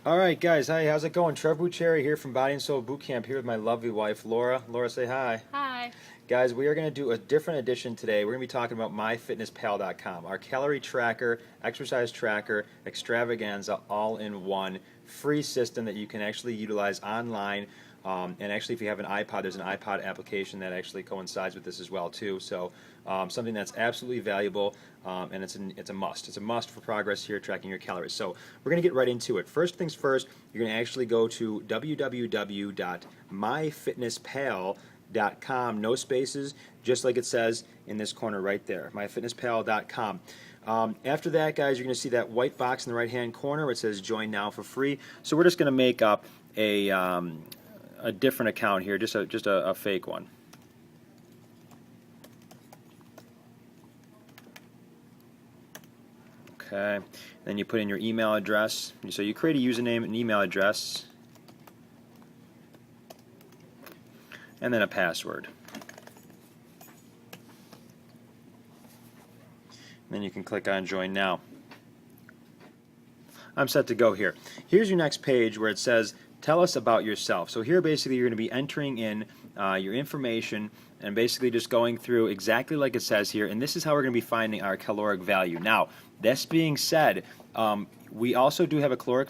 All right, guys. Hi, how's it going? Trevor Bucherri here from Body and Soul Boot Camp here with my lovely wife, Laura. Laura, say hi. Hi. Guys, we are going to do a different edition today. We're going to be talking about myfitnesspal.com, our calorie tracker, exercise tracker, extravaganza, all in one free system that you can actually utilize online. And actually, if you have an iPod, there's an iPod application that actually coincides with this as well too. So something that's absolutely valuable, and it's a must. It's a must for progress here, tracking your calories. So we're going to get right into it. First things first, you're going to actually go to www.myfitnesspal.com, no spaces, just like it says in this corner right there, myfitnesspal.com. After that, guys, you're going to see that white box in the right-hand corner where it says Join Now for free. So we're just going to make up a different account here, just a fake one. Okay, then you put in your email address. So you create a username and email address, and then a password. Then you can click on Join Now. I'm set to go here. Here's your next page where it says tell us about yourself. So here basically you're going to be entering in your information and basically just going through exactly like it says here, and this is how we're going to be finding our caloric value. Now, this being said, we also do have a caloric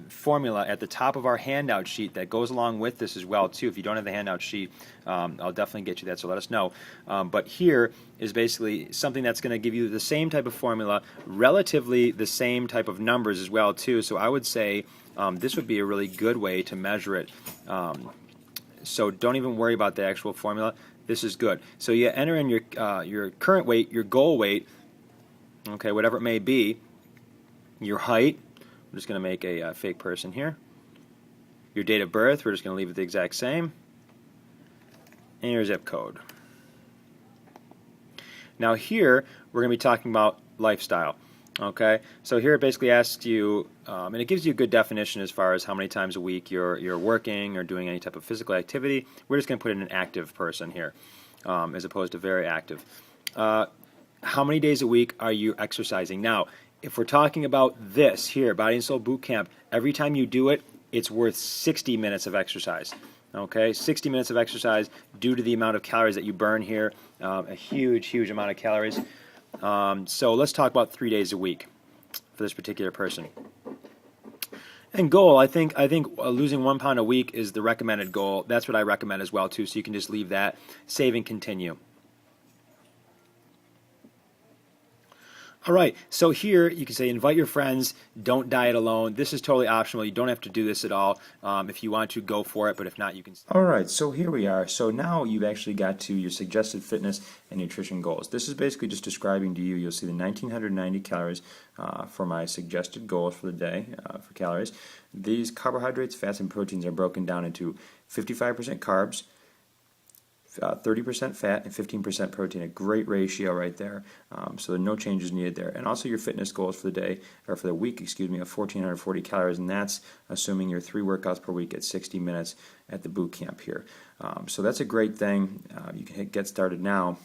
formula at the top of our handout sheet that goes along with this as well too. If you don't have the handout sheet, I'll definitely get you that, so let us know. But here is basically something that's going to give you the same type of formula, relatively the same type of numbers as well too. So I would say this would be a really good way to measure it. So don't even worry about the actual formula. This is good. So you enter in your current weight, your goal weight, okay, whatever it may be, your height. I'm just going to make a fake person here. Your date of birth, we're just going to leave it the exact same. And your zip code. Now here, we're going to be talking about lifestyle. Okay, so here it basically asks you, and it gives you a good definition as far as how many times a week you're working or doing any type of physical activity. We're just going to put in an active person here, as opposed to very active. How many days a week are you exercising? Now, if we're talking about this here, Body and Soul Boot Camp, every time you do it, it's worth 60 minutes of exercise. Okay, 60 minutes of exercise due to the amount of calories that you burn here, a huge amount of calories. So let's talk about 3 days a week for this particular person. And goal, I think losing 1 pound a week is the recommended goal. That's what I recommend as well too. So you can just leave that, save and continue. All right, so here you can say invite your friends, don't diet alone. This is totally optional. You don't have to do this at all. If you want to, go for it, but if not, you can. All right, so here we are. So now you've actually got to your suggested fitness and nutrition goals. This is basically just describing to you, you'll see the 1990 calories for my suggested goals for the day for calories. These carbohydrates, fats, and proteins are broken down into 55% carbs, 30% fat and 15% protein, a great ratio right there. So no changes needed there. And also your fitness goals for the day, or for the week, excuse me, of 1,440 calories, and that's assuming your 3 workouts per week at 60 minutes at the boot camp here. So that's a great thing. You can hit get started now,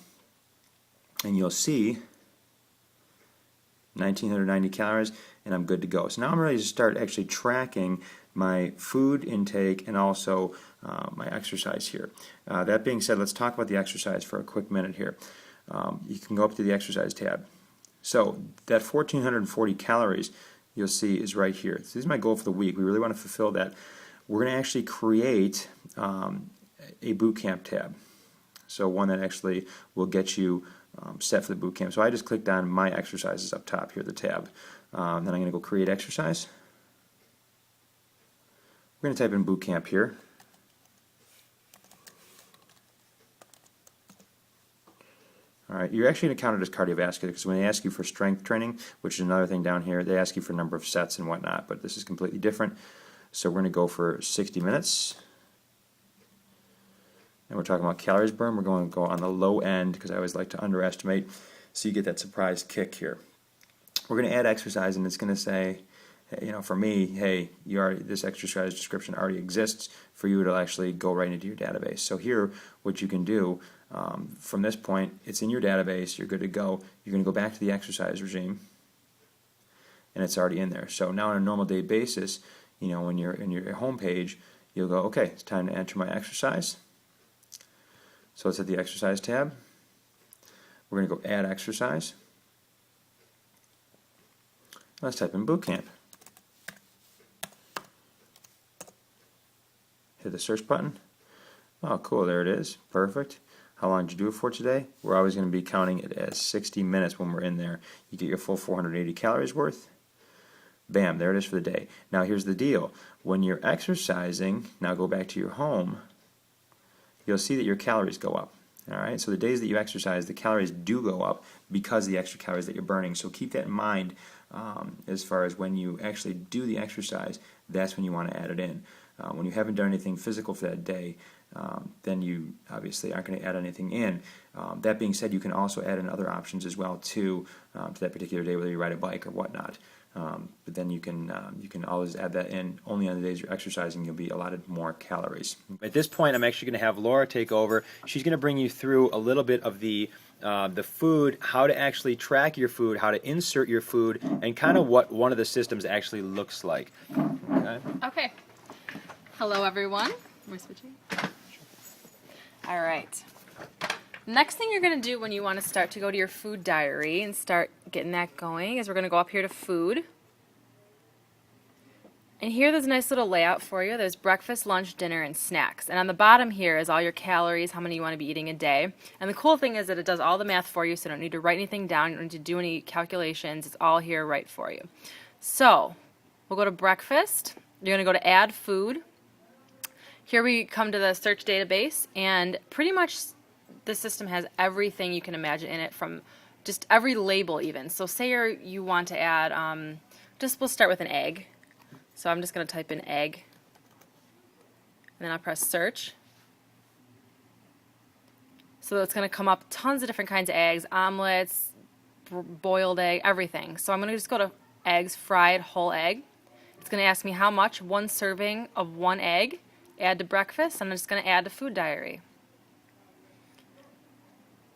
and you'll see 1,990 calories, and I'm good to go. So now I'm ready to start actually tracking my food intake and also my exercise here. That being said, let's talk about the exercise for a quick minute here. You can go up to the exercise tab. So that 1,440 calories you'll see is right here. So this is my goal for the week. We really want to fulfill that. We're going to actually create a boot camp tab. So one that actually will get you set for the boot camp. So I just clicked on my exercises up top here, the tab. Then I'm going to go create exercise. We're going to type in boot camp here. All right, you're actually going to count it as cardiovascular because when they ask you for strength training, which is another thing down here, they ask you for number of sets and whatnot, but this is completely different. So we're going to go for 60 minutes. And we're talking about calories burned. We're going to go on the low end because I always like to underestimate, so you get that surprise kick here. We're going to add exercise, and it's going to say, you know, for me, hey, this exercise description already exists for you to actually go right into your database. So here, what you can do from this point, it's in your database, you're good to go. You're going to go back to the exercise regime, and it's already in there. So now on a normal day basis, you know, when you're in your home page, you'll go, okay, it's time to enter my exercise. So let's hit the exercise tab. We're going to go add exercise. Let's type in boot camp. Hit the search button. Oh, cool, there it is. Perfect. How long did you do it for today? We're always going to be counting it as 60 minutes when we're in there. You get your full 480 calories worth. Bam, there it is for the day. Now here's the deal. When you're exercising, now go back to your home, you'll see that your calories go up. All right, so the days that you exercise, the calories do go up because of the extra calories that you're burning. So keep that in mind as far as when you actually do the exercise, that's when you want to add it in. When you haven't done anything physical for that day, then you obviously aren't going to add anything in. That being said, you can also add in other options as well too to that particular day, whether you ride a bike or whatnot. But then you can always add that in only on the days you're exercising. You'll be allotted more calories. At this point, I'm actually going to have Laura take over. She's going to bring you through a little bit of the food, how to actually track your food, how to insert your food, and kind of what one of the systems actually looks like. Okay. Hello, everyone. We're switching. All right. Next thing you're going to do when you want to start to go to your food diary and start getting that going is we're going to go up here to food. And here there's a nice little layout for you. There's breakfast, lunch, dinner, and snacks. And on the bottom here is all your calories, how many you want to be eating a day. And the cool thing is that it does all the math for you, so you don't need to write anything down. You don't need to do any calculations. It's all here right for you. So we'll go to breakfast. You're going to go to add food. Here we come to the search database, and pretty much the system has everything you can imagine in it, from just every label even. So say you want to add, we'll start with an egg. So I'm just going to type in egg, and then I'll press search. So it's going to come up tons of different kinds of eggs, omelets, boiled egg, everything. So I'm going to just go to eggs, fried whole egg. It's going to ask me how much, 1 serving of 1 egg. Add to breakfast, and I'm just going to add to food diary.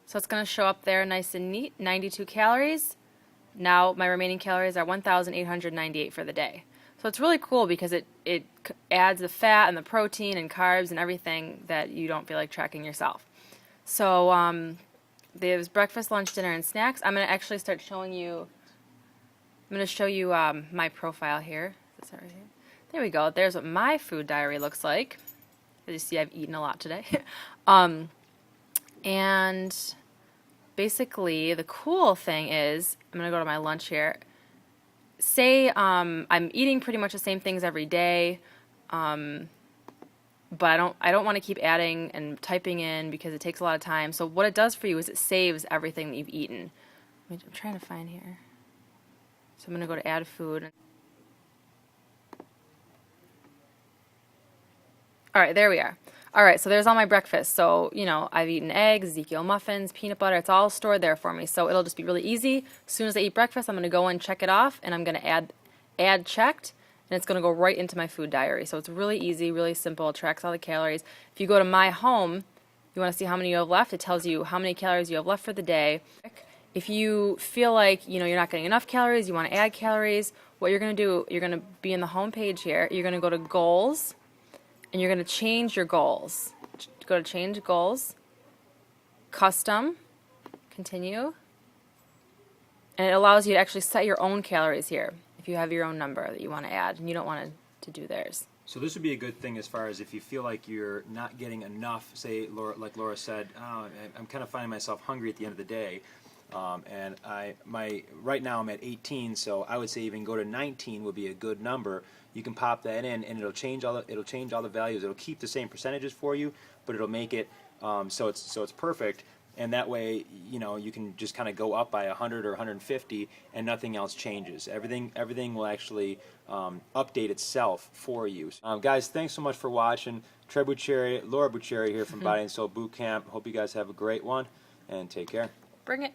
So it's going to show up there nice and neat, 92 calories. Now my remaining calories are 1,898 for the day. So it's really cool because it adds the fat and the protein and carbs and everything that you don't feel like tracking yourself. So there's breakfast, lunch, dinner, and snacks. I'm going to actually start showing you, I'm going to show you my profile here. Is that right here? There we go. There's what my food diary looks like. As you see, I've eaten a lot today. And basically, the cool thing is, I'm going to go to my lunch here. Say I'm eating pretty much the same things every day, but I don't want to keep adding and typing in because it takes a lot of time. So what it does for you is it saves everything that you've eaten. I'm trying to find here. So I'm going to go to add food. All right, there we are. All right, so there's all my breakfast. So, you know, I've eaten eggs, Ezekiel muffins, peanut butter. It's all stored there for me. So it'll just be really easy. As soon as I eat breakfast, I'm going to go and check it off, and I'm going to add checked, and it's going to go right into my food diary. So it's really easy, really simple. It tracks all the calories. If you go to My Home, you want to see how many you have left. It tells you how many calories you have left for the day. If you feel like, you know, you're not getting enough calories, you want to add calories, what you're going to do, you're going to be in the home page here. You're going to go to Goals, and you're going to change your goals. Go to Change Goals, Custom, Continue, and it allows you to actually set your own calories here if you have your own number that you want to add and you don't want to do theirs. So this would be a good thing as far as if you feel like you're not getting enough, say, like Laura said, I'm kind of finding myself hungry at the end of the day, and right now I'm at 18, so I would say even go to 19 would be a good number. You can pop that in, and it'll change all the values. It'll keep the same percentages for you, but it'll make it so it's perfect. And that way, you know, you can just kind of go up by 100 or 150, and nothing else changes. Everything will actually update itself for you. Guys, thanks so much for watching. Laura Bucheri here from Body and Soul Boot Camp. Hope you guys have a great one, and take care. Bring it.